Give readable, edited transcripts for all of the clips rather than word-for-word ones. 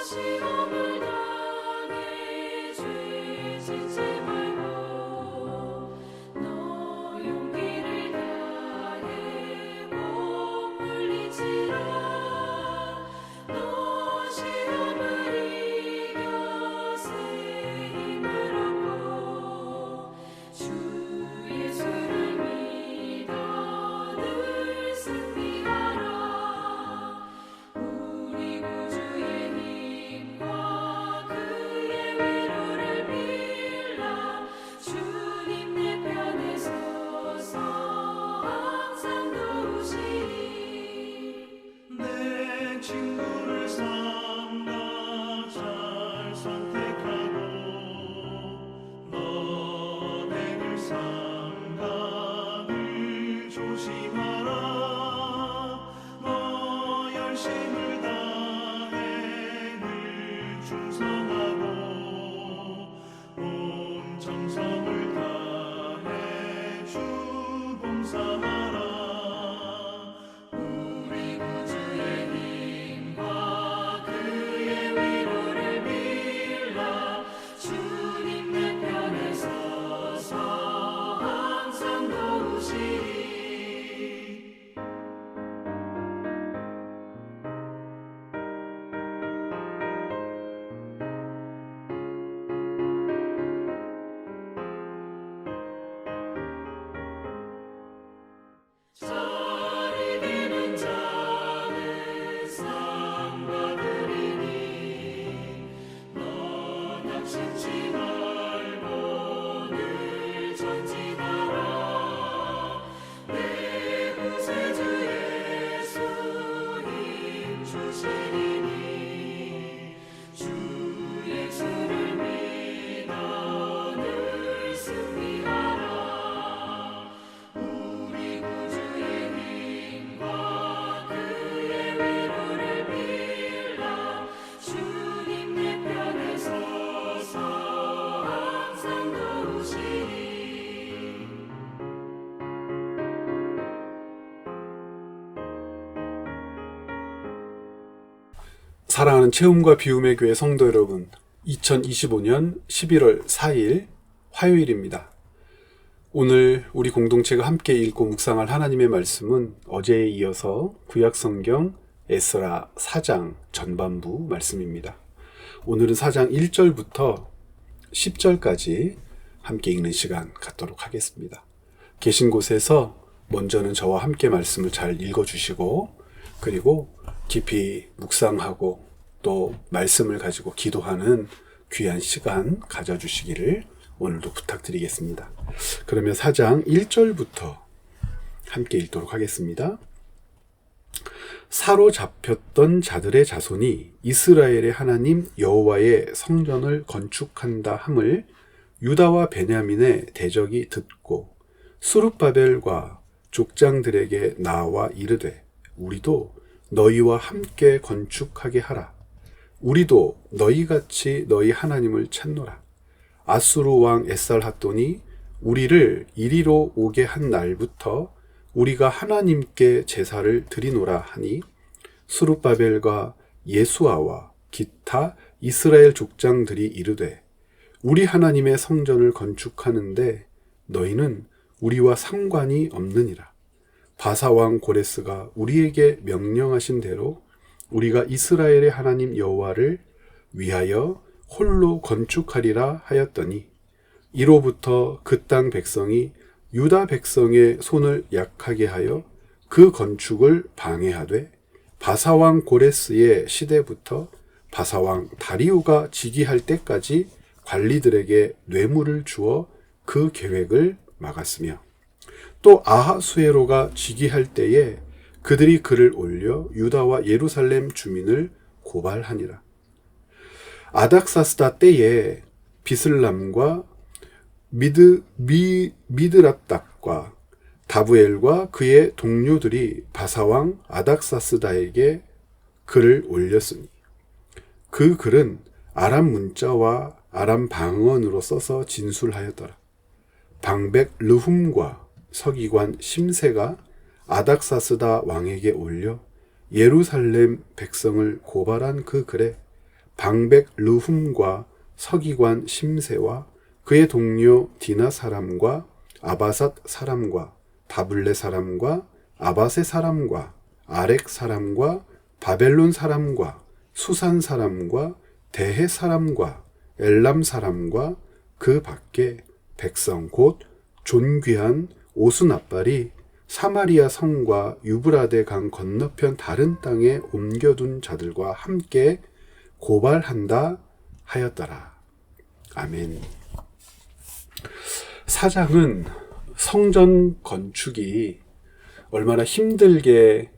시험을 당해 죄 짓지 말고 너 용기를 다해 못 물리치라. 너 시험을 이겨 새 힘을 얻고 주 예수를 믿어 늘 승리하라. 우리 구주의 힘과 그의 위로를 빌라. 주님 내 편에 서서 항상 도우시리. 내 친구를 삼가 잘 선택하고 너의 삼가 늘 조심하라. 너 열심을 다해 늘 충성하고 온 정성을 다해 주 봉사하라. 우리 구주의 힘과 그의 위로를 빌라. 주님 내 편에 서서 항상 도우시리. 잘 이기는 자는 상 받으리니 너 낙심치 말고 늘 전진하라. 내 구세주 예수 힘 주시리니 주 예수를 믿어 늘 승리하라. 우리 구주의 힘과 그의 위로를 빌라. 주님 내 편에 서서 항상 도우시리. 사랑하는 체험과 비움의 교회 성도 여러분, 2025년 11월 4일 화요일입니다. 오늘 우리 공동체가 함께 읽고 묵상할 하나님의 말씀은 어제에 이어서 구약성경 에스라 4장 전반부 말씀입니다. 오늘은 4장 1절부터 10절까지 함께 읽는 시간 갖도록 하겠습니다. 계신 곳에서 먼저는 저와 함께 말씀을 잘 읽어주시고 그리고 깊이 묵상하고 또 말씀을 가지고 기도하는 귀한 시간 가져주시기를 오늘도 부탁드리겠습니다. 그러면 4장 1절부터 함께 읽도록 하겠습니다. 사로잡혔던 자들의 자손이 이스라엘의 하나님 여호와의 성전을 건축한다 함을 유다와 베냐민의 대적이 듣고 스룹바벨과 족장들에게 나와 이르되 우리도 너희와 함께 건축하게 하라. 우리도 너희같이 너희 하나님을 찾노라. 아수르 왕 에살핫돈이 우리를 이리로 오게 한 날부터 우리가 하나님께 제사를 드리노라 하니 스룹바벨과 예수아와 기타 이스라엘 족장들이 이르되 우리 하나님의 성전을 건축하는데 너희는 우리와 상관이 없느니라. 바사왕 고레스가 우리에게 명령하신 대로 우리가 이스라엘의 하나님 여호와를 위하여 홀로 건축하리라 하였더니 이로부터 그 땅 백성이 유다 백성의 손을 약하게 하여 그 건축을 방해하되 바사왕 고레스의 시대부터 바사왕 다리오가 즉위할 때까지 관리들에게 뇌물을 주어 그 계획을 막았으며 또 아하수에로가 즉위할 때에 그들이 글을 올려 유다와 예루살렘 주민을 고발하니라. 아닥사스다 때에 비슬람과 미드랍닥과 다부엘과 그의 동료들이 바사왕 아닥사스다에게 글을 올렸으니 그 글은 아람 문자와 아람 방언으로 써서 진술하였더라. 방백 르훔과 서기관 심세가 아닥사스다 왕에게 올려 예루살렘 백성을 고발한 그 글에 방백 르훔과 서기관 심세와 그의 동료 디나 사람과 아바삿 사람과 다블레 사람과 아바세 사람과 아렉 사람과 바벨론 사람과 수산 사람과 대해 사람과 엘람 사람과 그 밖에 백성 곧 존귀한 오스나발이 사마리아 성과 유브라데 강 건너편 다른 땅에 옮겨둔 자들과 함께 고발한다 하였더라. 아멘. 사장은 성전 건축이 얼마나 힘들게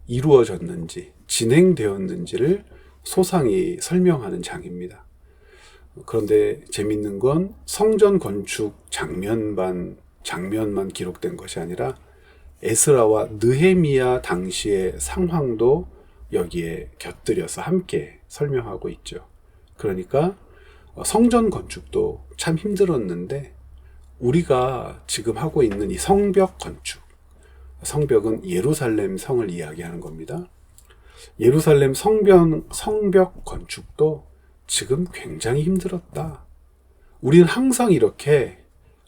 이루어졌는지, 진행되었는지를 소상히 설명하는 장입니다. 그런데 재밌는 건 성전 건축 장면만 기록된 것이 아니라 에스라와 느헤미야 당시의 상황도 여기에 곁들여서 함께 설명하고 있죠. 그러니까 성전 건축도 참 힘들었는데 우리가 지금 하고 있는 이 성벽 건축, 성벽은 예루살렘 성을 이야기하는 겁니다. 예루살렘 성벽 건축도 지금 굉장히 힘들었다. 우리는 항상 이렇게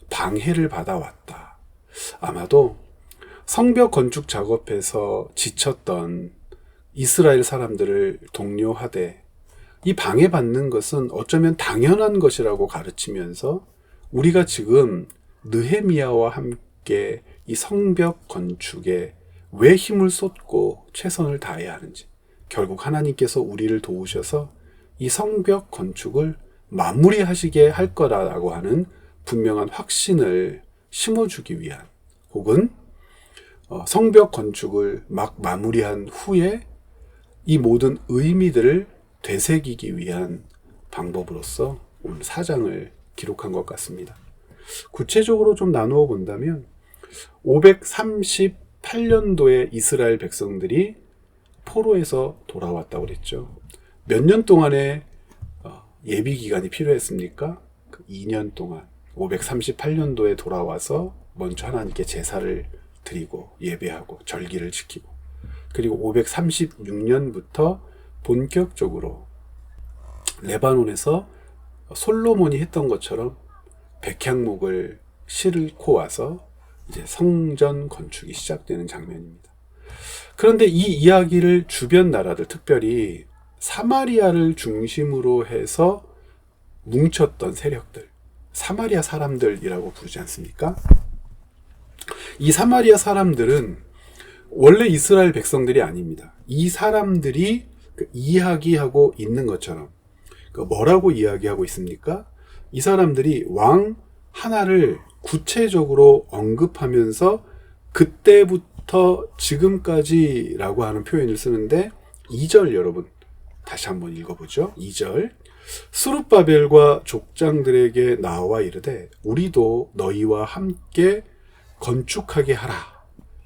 방해를 받아왔다. 아마도 성벽 건축 작업에서 지쳤던 이스라엘 사람들을 독려하되 이 방해받는 것은 어쩌면 당연한 것이라고 가르치면서 우리가 지금 느헤미야와 함께 이 성벽 건축에 왜 힘을 쏟고 최선을 다해야 하는지, 결국 하나님께서 우리를 도우셔서 이 성벽 건축을 마무리하시게 할 거라고 하는 분명한 확신을 심어주기 위한, 혹은 성벽 건축을 막 마무리한 후에 이 모든 의미들을 되새기기 위한 방법으로서 오늘 4장을 기록한 것 같습니다. 구체적으로 좀 나누어 본다면 538년도에 이스라엘 백성들이 포로에서 돌아왔다고 그랬죠. 몇 년 동안의 예비 기간이 필요했습니까? 2년 동안 538년도에 돌아와서 먼저 하나님께 제사를 드리고 예배하고 절기를 지키고, 그리고 536년부터 본격적으로 레바논에서 솔로몬이 했던 것처럼 백향목을 싣고 와서 이제 성전 건축이 시작되는 장면입니다. 그런데 이 이야기를 주변 나라들, 특별히 사마리아를 중심으로 해서 뭉쳤던 세력들, 사마리아 사람들이라고 부르지 않습니까? 이 사마리아 사람들은 원래 이스라엘 백성들이 아닙니다. 이 사람들이 이야기하고 있는 것처럼 뭐라고 이야기하고 있습니까? 이 사람들이 왕 하나를 구체적으로 언급하면서 그때부터 지금까지라고 하는 표현을 쓰는데, 2절 여러분 다시 한번 읽어보죠. 2절 스룹바벨과 족장들에게 나와 이르되 우리도 너희와 함께 건축하게 하라.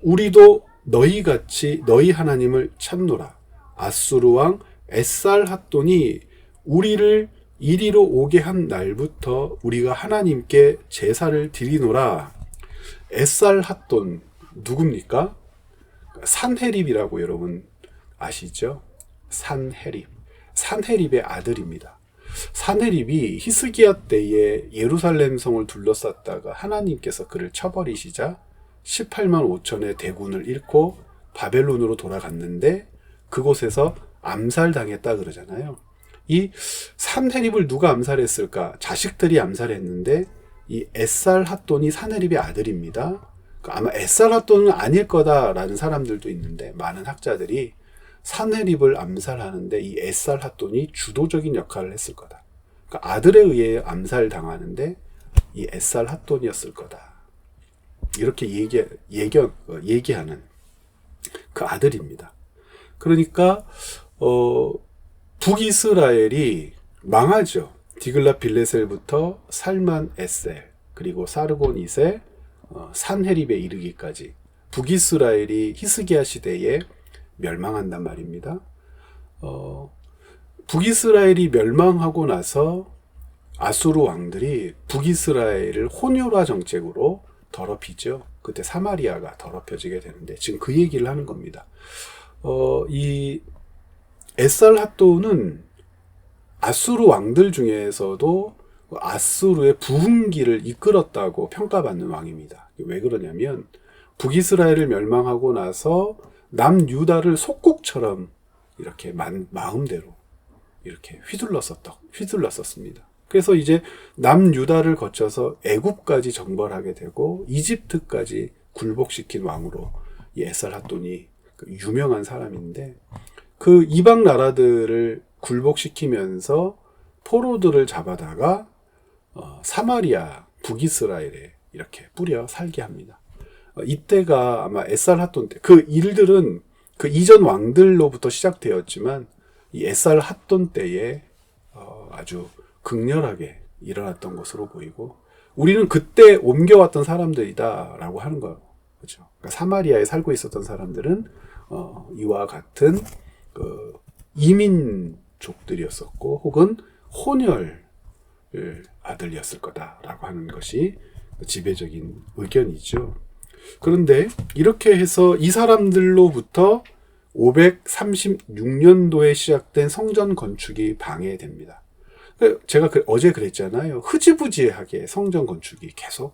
우리도 너희같이 너희 하나님을 찾노라. 아수르 왕 에살핫돈이 우리를 이리로 오게 한 날부터 우리가 하나님께 제사를 드리노라. 에살핫돈 누굽니까? 산헤립이라고 여러분 아시죠? 산헤립의 아들입니다. 산헤립이 히스기야 때에 예루살렘 성을 둘러쌌다가 하나님께서 그를 쳐버리시자 18만 5천의 대군을 잃고 바벨론으로 돌아갔는데 그곳에서 암살당했다 그러잖아요. 이 산헤립을 누가 암살했을까? 자식들이 암살했는데 이 에살핫돈이 산헤립의 아들입니다. 아마 에살핫돈은 아닐 거다라는 사람들도 있는데, 많은 학자들이 산헤립을 암살하는데 이 에살핫돈이 주도적인 역할을 했을 거다. 그러니까 아들에 의해 암살당하는데 이 에살핫돈이었을 거다. 이렇게 얘기하는 그 아들입니다. 그러니까 북이스라엘이 망하죠. 디글랏 빌레셀부터 살만 에셀, 그리고 사르곤 2세, 산헤립에 이르기까지 북이스라엘이 히스기야 시대에 멸망한단 말입니다. 북이스라엘이 멸망하고 나서 아수르 왕들이 북이스라엘을 혼혈화 정책으로 더럽히죠. 그때 사마리아가 더럽혀지게 되는데 지금 그 얘기를 하는 겁니다. 이 에살핫돈은 아수르 왕들 중에서도 아수르의 부흥기를 이끌었다고 평가받는 왕입니다. 왜 그러냐면 북이스라엘을 멸망하고 나서 남유다를 속국처럼 이렇게 마음대로 이렇게 휘둘렀었습니다. 그래서 이제 남유다를 거쳐서 애굽까지 정벌하게 되고 이집트까지 굴복시킨 왕으로 이 에살핫돈이 유명한 사람인데, 그 이방 나라들을 굴복시키면서 포로들을 잡아다가 사마리아 북이스라엘에 이렇게 뿌려 살게 합니다. 이때가 아마 에살핫돈 때, 그 일들은 그 이전 왕들로부터 시작되었지만 이 에살핫돈 때에 아주 극렬하게 일어났던 것으로 보이고, 우리는 그때 옮겨왔던 사람들이다라고 하는 거예요. 그렇죠? 그러니까 사마리아에 살고 있었던 사람들은 이와 같은 그 이민족들이었었고, 혹은 혼혈 아들이었을 거다라고 하는 것이 지배적인 의견이죠. 그런데 이렇게 해서 이 사람들로부터 536년도에 시작된 성전 건축이 방해됩니다. 제가 어제 그랬잖아요. 흐지부지하게 성전 건축이 계속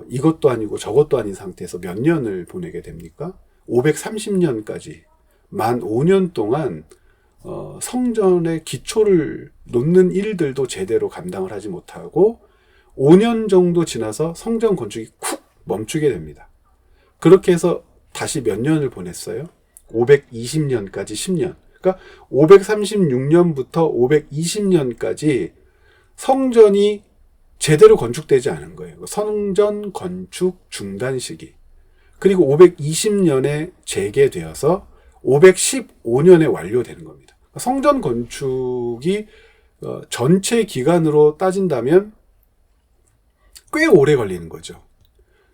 이것도 아니고 저것도 아닌 상태에서 몇 년을 보내게 됩니까? 530년까지 만 5년 동안 성전의 기초를 놓는 일들도 제대로 감당을 하지 못하고 5년 정도 지나서 성전 건축이 쿡 멈추게 됩니다. 그렇게 해서 다시 몇 년을 보냈어요? 520년까지 10년. 그러니까 536년부터 520년까지 성전이 제대로 건축되지 않은 거예요. 성전 건축 중단 시기. 그리고 520년에 재개되어서 515년에 완료되는 겁니다. 성전 건축이 전체 기간으로 따진다면 꽤 오래 걸리는 거죠.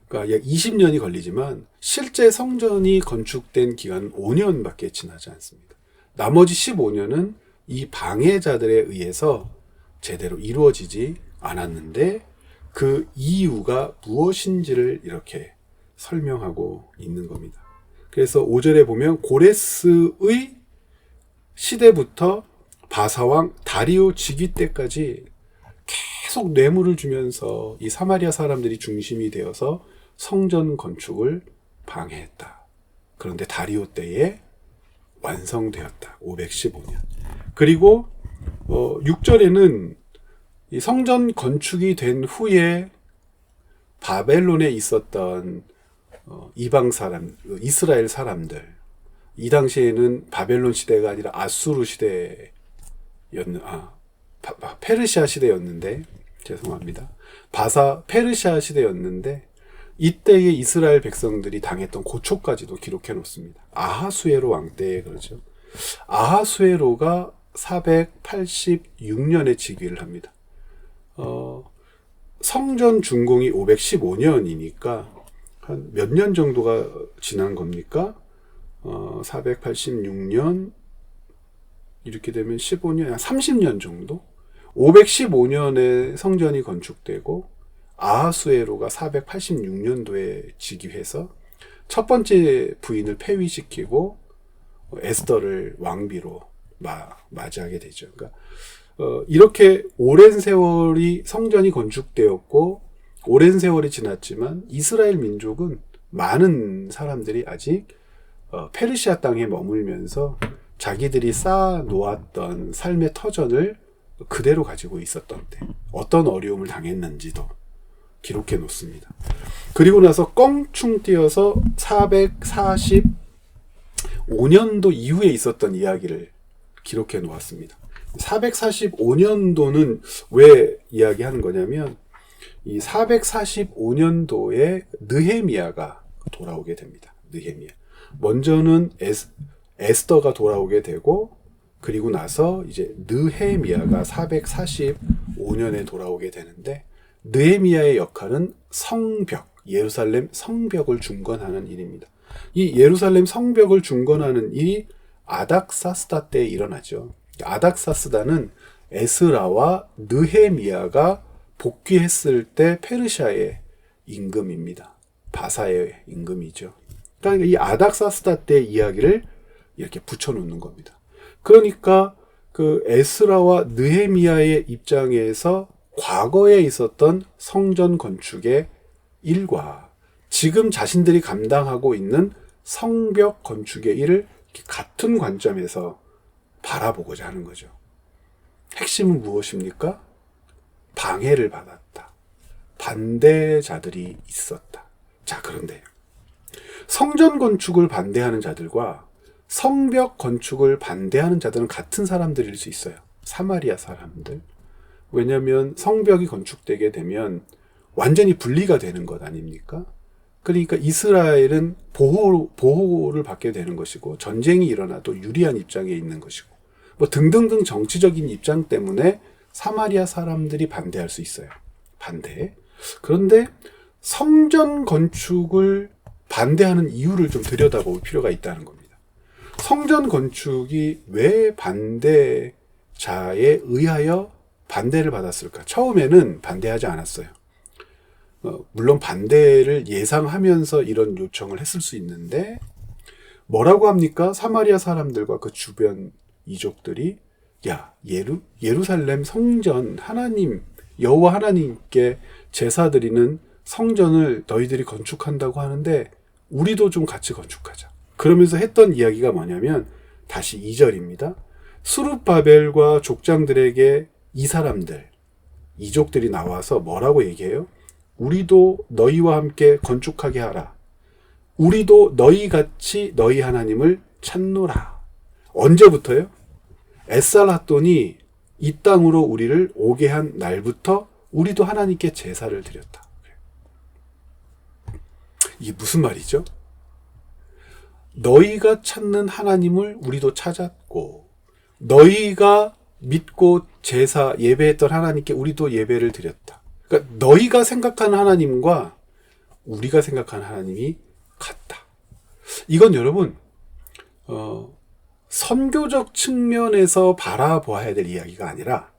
그러니까 약 20년이 걸리지만 실제 성전이 건축된 기간은 5년밖에 지나지 않습니다. 나머지 15년은 이 방해자들에 의해서 제대로 이루어지지 않았는데, 그 이유가 무엇인지를 이렇게 설명하고 있는 겁니다. 그래서 5절에 보면 고레스의 시대부터 바사왕 다리오 즉위 때까지 계속 뇌물을 주면서 이 사마리아 사람들이 중심이 되어서 성전 건축을 방해했다. 그런데 다리오 때에 완성되었다. 515년. 그리고 6절에는 이 성전 건축이 된 후에 바벨론에 있었던 이방 사람, 이스라엘 사람들, 이 당시에는 바벨론 시대가 아니라 아수르 페르시아 시대였는데, 죄송합니다. 페르시아 시대였는데, 이때의 이스라엘 백성들이 당했던 고초까지도 기록해 놓습니다. 아하수에로 왕 때에 그러죠. 아하수에로가 486년에 즉위를 합니다. 성전 준공이 515년이니까 한 몇 년 정도가 지난 겁니까? 486년 이렇게 되면 15년, 30년 정도? 515년에 성전이 건축되고 아하수에로가 486년도에 즉위해서 첫 번째 부인을 폐위시키고 에스더를 왕비로 맞이하게 되죠. 그러니까 이렇게 오랜 세월이 성전이 건축되었고 오랜 세월이 지났지만 이스라엘 민족은 많은 사람들이 아직 페르시아 땅에 머물면서 자기들이 쌓아 놓았던 삶의 터전을 그대로 가지고 있었던 때 어떤 어려움을 당했는지도 기록해 놓습니다. 그리고 나서 껑충 뛰어서 445년도 이후에 있었던 이야기를 기록해 놓았습니다. 445년도는 왜 이야기하는 거냐면 이 445년도에 느헤미야가 돌아오게 됩니다. 느헤미야. 먼저는 에스더가 돌아오게 되고 그리고 나서 이제 느헤미야가 445년에 돌아오게 되는데 느헤미야의 역할은 성벽, 예루살렘 성벽을 중건하는 일입니다. 이 예루살렘 성벽을 중건하는 일이 아닥사스다 때 일어나죠. 아닥사스다는 에스라와 느헤미야가 복귀했을 때 페르시아의 임금입니다. 바사의 임금이죠. 그러니까 이 아닥사스다 때 이야기를 이렇게 붙여놓는 겁니다. 그러니까 그 에스라와 느헤미야의 입장에서 과거에 있었던 성전 건축의 일과 지금 자신들이 감당하고 있는 성벽 건축의 일을 같은 관점에서 바라보고자 하는 거죠. 핵심은 무엇입니까? 방해를 받았다. 반대자들이 있었다. 자, 그런데 성전 건축을 반대하는 자들과 성벽 건축을 반대하는 자들은 같은 사람들일 수 있어요. 사마리아 사람들. 왜냐하면 성벽이 건축되게 되면 완전히 분리가 되는 것 아닙니까? 그러니까 이스라엘은 보호를 받게 되는 것이고 전쟁이 일어나도 유리한 입장에 있는 것이고 뭐 등등등 정치적인 입장 때문에 사마리아 사람들이 반대할 수 있어요. 반대. 그런데 성전 건축을 반대하는 이유를 좀 들여다볼 필요가 있다는 겁니다. 성전 건축이 왜 반대자에 의하여 반대를 받았을까? 처음에는 반대하지 않았어요. 물론 반대를 예상하면서 이런 요청을 했을 수 있는데 뭐라고 합니까? 사마리아 사람들과 그 주변 이족들이 야, 예루살렘 성전 하나님 여호와 하나님께 제사 드리는 성전을 너희들이 건축한다고 하는데 우리도 좀 같이 건축하자. 그러면서 했던 이야기가 뭐냐면 다시 2절입니다. 스룹바벨과 족장들에게 이 사람들, 이족들이 나와서 뭐라고 얘기해요? 우리도 너희와 함께 건축하게 하라. 우리도 너희같이 너희 하나님을 찾노라. 언제부터요? 에살핫돈이 이 땅으로 우리를 오게 한 날부터 우리도 하나님께 제사를 드렸다. 이게 무슨 말이죠? 너희가 찾는 하나님을 우리도 찾았고 너희가 믿고 제사 예배했던 하나님께 우리도 예배를 드렸다. 그러니까 너희가 생각하는 하나님과 우리가 생각하는 하나님이 같다. 이건 여러분 선교적 측면에서 바라봐야 될 이야기가 아니라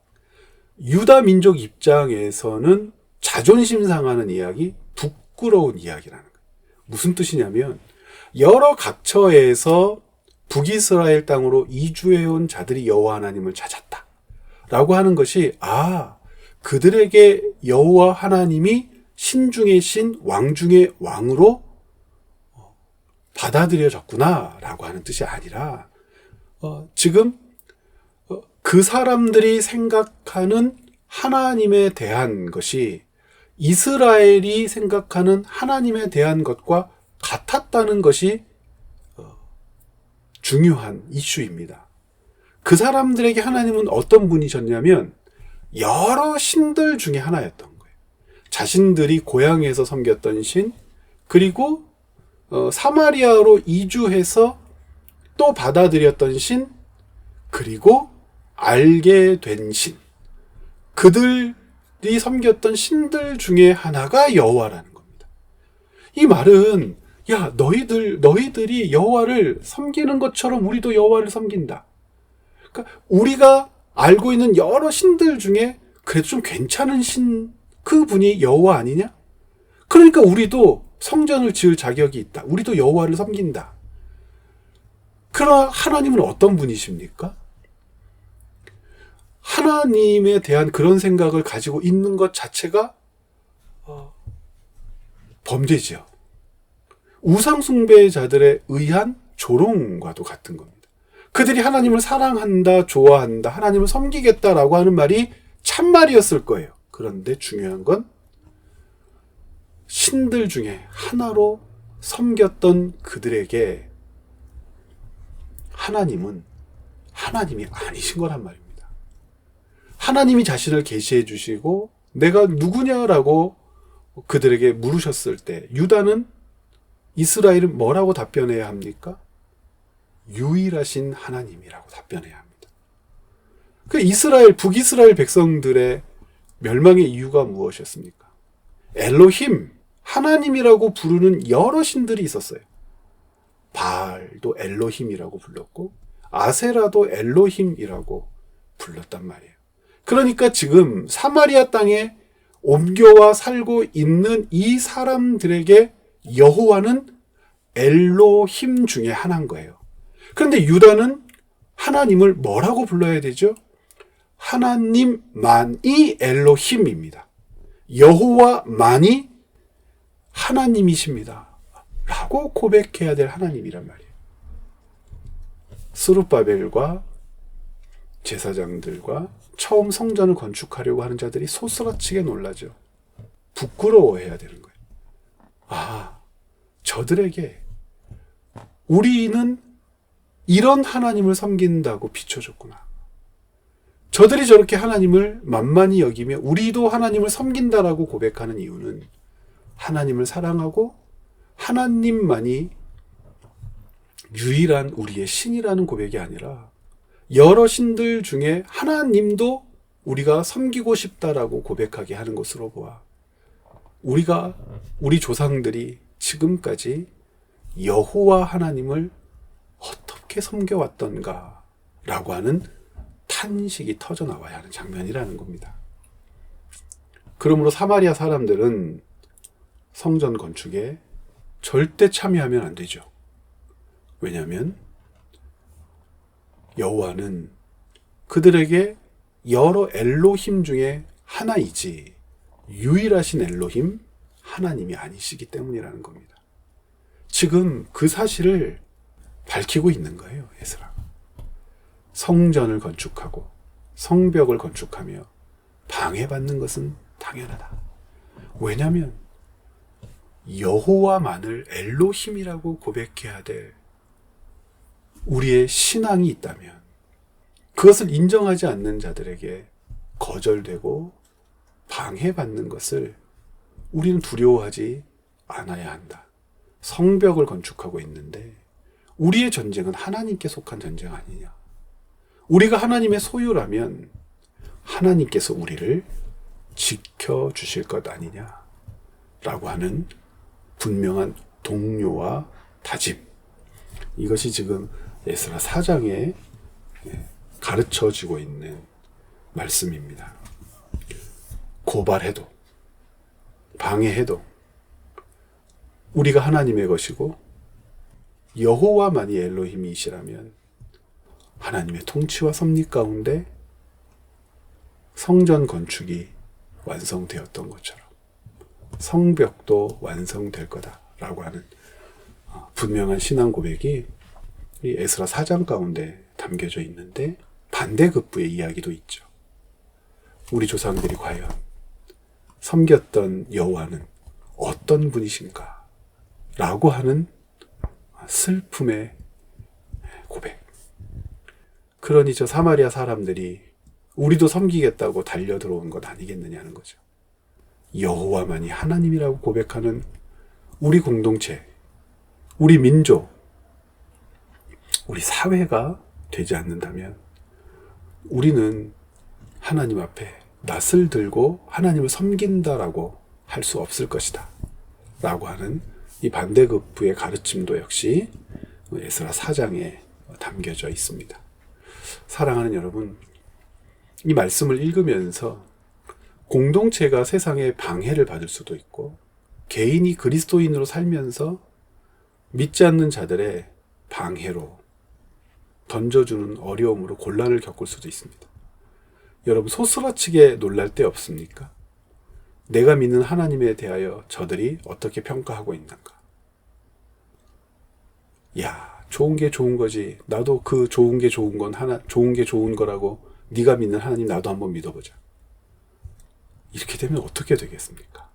유다 민족 입장에서는 자존심 상하는 이야기, 부끄러운 이야기라는 거예요. 무슨 뜻이냐면 여러 각처에서 북이스라엘 땅으로 이주해온 자들이 여호와 하나님을 찾았다 라고 하는 것이 그들에게 여호와 하나님이 신 중의 신, 왕 중의 왕으로 받아들여졌구나 라고 하는 뜻이 아니라 지금 그 사람들이 생각하는 하나님에 대한 것이 이스라엘이 생각하는 하나님에 대한 것과 같았다는 것이 중요한 이슈입니다. 그 사람들에게 하나님은 어떤 분이셨냐면 여러 신들 중에 하나였던 거예요. 자신들이 고향에서 섬겼던 신, 그리고 사마리아로 이주해서 또 받아들였던 신, 그리고 알게 된 신. 그들이 섬겼던 신들 중에 하나가 여호와라는 겁니다. 이 말은 야, 너희들이 여호와를 섬기는 것처럼 우리도 여호와를 섬긴다. 그러니까 우리가 알고 있는 여러 신들 중에 그래도 좀 괜찮은 신, 그분이 여호와 아니냐? 그러니까 우리도 성전을 지을 자격이 있다. 우리도 여호와를 섬긴다. 그러나 하나님은 어떤 분이십니까? 하나님에 대한 그런 생각을 가지고 있는 것 자체가 범죄지요. 우상숭배자들에 의한 조롱과도 같은 겁니다. 그들이 하나님을 사랑한다, 좋아한다, 하나님을 섬기겠다라고 하는 말이 참말이었을 거예요. 그런데 중요한 건 신들 중에 하나로 섬겼던 그들에게 하나님이 아니신 거란 말입니다. 하나님이 자신을 계시해 주시고 내가 누구냐라고 그들에게 물으셨을 때 유다는 이스라엘은 뭐라고 답변해야 합니까? 유일하신 하나님이라고 답변해야 합니다. 그 북이스라엘 백성들의 멸망의 이유가 무엇이었습니까? 엘로힘, 하나님이라고 부르는 여러 신들이 있었어요. 바알도 엘로힘이라고 불렀고 아세라도 엘로힘이라고 불렀단 말이에요. 그러니까 지금 사마리아 땅에 옮겨와 살고 있는 이 사람들에게 여호와는 엘로힘 중에 하나인 거예요. 그런데 유다는 하나님을 뭐라고 불러야 되죠? 하나님만이 엘로힘입니다. 여호와만이 하나님이십니다. 라고 고백해야 될 하나님이란 말이에요. 스룹바벨과 제사장들과 처음 성전을 건축하려고 하는 자들이 소스라치게 놀라죠. 부끄러워해야 되는 거예요. 아, 저들에게 우리는 이런 하나님을 섬긴다고 비춰줬구나. 저들이 저렇게 하나님을 만만히 여기며 우리도 하나님을 섬긴다라고 고백하는 이유는 하나님을 사랑하고 하나님만이 유일한 우리의 신이라는 고백이 아니라 여러 신들 중에 하나님도 우리가 섬기고 싶다라고 고백하게 하는 것으로 보아 우리 조상들이 지금까지 여호와 하나님을 어떻게 섬겨왔던가 라고 하는 탄식이 터져 나와야 하는 장면이라는 겁니다. 그러므로 사마리아 사람들은 성전 건축에 절대 참여하면 안 되죠. 왜냐하면 여호와는 그들에게 여러 엘로힘 중에 하나이지 유일하신 엘로힘 하나님이 아니시기 때문이라는 겁니다. 지금 그 사실을 밝히고 있는 거예요, 에스라. 성전을 건축하고 성벽을 건축하며 방해받는 것은 당연하다. 왜냐하면 여호와만을 엘로힘이라고 고백해야 될 우리의 신앙이 있다면 그것을 인정하지 않는 자들에게 거절되고 방해받는 것을 우리는 두려워하지 않아야 한다. 성벽을 건축하고 있는데 우리의 전쟁은 하나님께 속한 전쟁 아니냐. 우리가 하나님의 소유라면 하나님께서 우리를 지켜주실 것 아니냐 라고 하는 분명한 동료와 다짐, 이것이 지금 에스라 4장에 가르쳐지고 있는 말씀입니다. 고발해도 방해해도 우리가 하나님의 것이고 여호와만이 엘로힘이시라면 하나님의 통치와 섭리 가운데 성전 건축이 완성되었던 것처럼 성벽도 완성될 거다라고 하는 분명한 신앙 고백이 이 에스라 4장 가운데 담겨져 있는데 반대급부의 이야기도 있죠. 우리 조상들이 과연 섬겼던 여호와는 어떤 분이신가? 라고 하는 슬픔의 고백. 그러니 저 사마리아 사람들이 우리도 섬기겠다고 달려들어온 것 아니겠느냐는 거죠. 여호와만이 하나님이라고 고백하는 우리 공동체, 우리 민족, 우리 사회가 되지 않는다면 우리는 하나님 앞에 낯을 들고 하나님을 섬긴다라고 할 수 없을 것이다 라고 하는 이 반대급부의 가르침도 역시 에스라 4장에 담겨져 있습니다. 사랑하는 여러분, 이 말씀을 읽으면서 공동체가 세상에 방해를 받을 수도 있고 개인이 그리스도인으로 살면서 믿지 않는 자들의 방해로 던져주는 어려움으로 곤란을 겪을 수도 있습니다. 여러분, 소스라치게 놀랄 때 없습니까? 내가 믿는 하나님에 대하여 저들이 어떻게 평가하고 있는가? 야, 좋은 게 좋은 거지. 나도 그 좋은 게 좋은 건 좋은 게 좋은 거라고 네가 믿는 하나님 나도 한번 믿어보자. 이렇게 되면 어떻게 되겠습니까?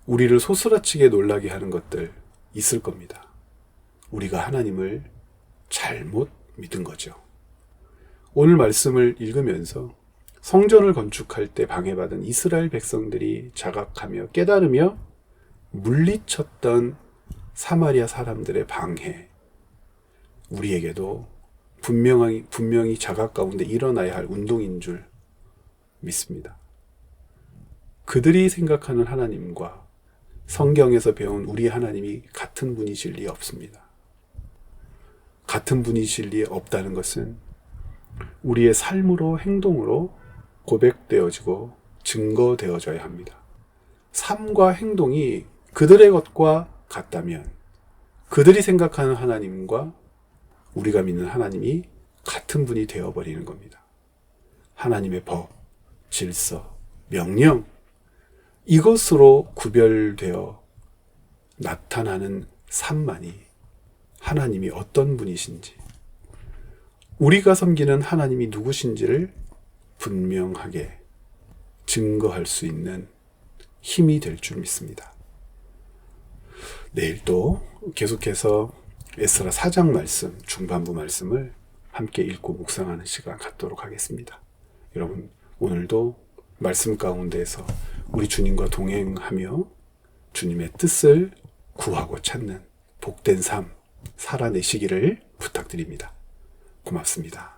우리를 소스라치게 놀라게 하는 것들 있을 겁니다. 우리가 하나님을 잘못 믿은 거죠. 오늘 말씀을 읽으면서 성전을 건축할 때 방해받은 이스라엘 백성들이 자각하며 깨달으며 물리쳤던 사마리아 사람들의 방해, 우리에게도 분명히 자각 가운데 일어나야 할 운동인 줄 믿습니다. 그들이 생각하는 하나님과 성경에서 배운 우리 하나님이 같은 분이실 리 없습니다. 같은 분이실 리 없다는 것은 우리의 삶으로 행동으로 고백되어지고 증거되어져야 합니다. 삶과 행동이 그들의 것과 같다면 그들이 생각하는 하나님과 우리가 믿는 하나님이 같은 분이 되어버리는 겁니다. 하나님의 법, 질서, 명령, 이것으로 구별되어 나타나는 삶만이 하나님이 어떤 분이신지, 우리가 섬기는 하나님이 누구신지를 분명하게 증거할 수 있는 힘이 될 줄 믿습니다. 내일 또 계속해서 에스라 4장 말씀, 중반부 말씀을 함께 읽고 묵상하는 시간 갖도록 하겠습니다. 여러분, 오늘도 말씀 가운데서 우리 주님과 동행하며 주님의 뜻을 구하고 찾는 복된 삶 살아내시기를 부탁드립니다. 고맙습니다.